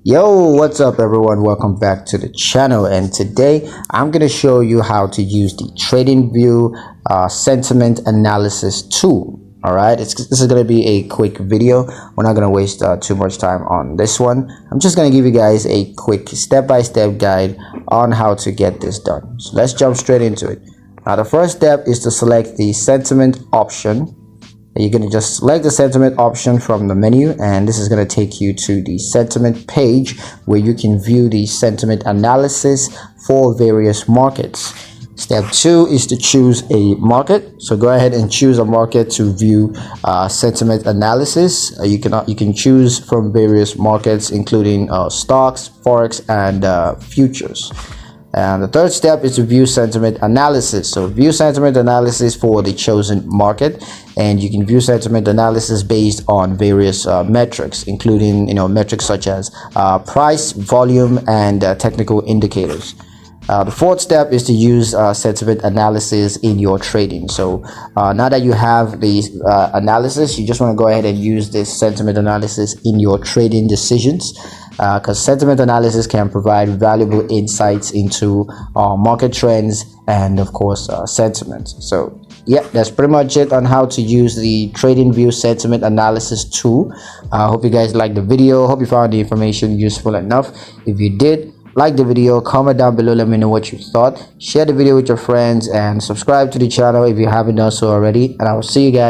Yo, what's up everyone? Welcome back to the channel, and today I'm going to show you how to use the Tradingview sentiment analysis tool. All right, this is going to be a quick video. We're not going to waste too much time on this one. I'm just going to give you guys a quick step-by-step guide on how to get this done. So let's jump straight into it. Now the first step is to select the sentiment option. You're going to just select the sentiment option from the menu, and this is going to take you to the sentiment page where you can view the sentiment analysis for various markets. Step 2 is to choose a market. So go ahead and choose a market to view sentiment analysis. You can choose from various markets, including stocks, forex, and futures. And the third step is to view sentiment analysis. So view sentiment analysis for the chosen market, and you can view sentiment analysis based on various metrics, including metrics such as price, volume, and technical indicators. The fourth step is to use sentiment analysis in your trading. So now that you have the analysis, you just want to go ahead and use this sentiment analysis in your trading decisions, because sentiment analysis can provide valuable insights into market trends and of course sentiment. So yeah, that's pretty much it on how to use the Tradingview sentiment analysis tool. I hope you guys liked the video. Hope you found the information useful enough. If you did, like the video, comment down below, let me know what you thought, share the video with your friends, and subscribe to the channel if you haven't done so already, and I will see you guys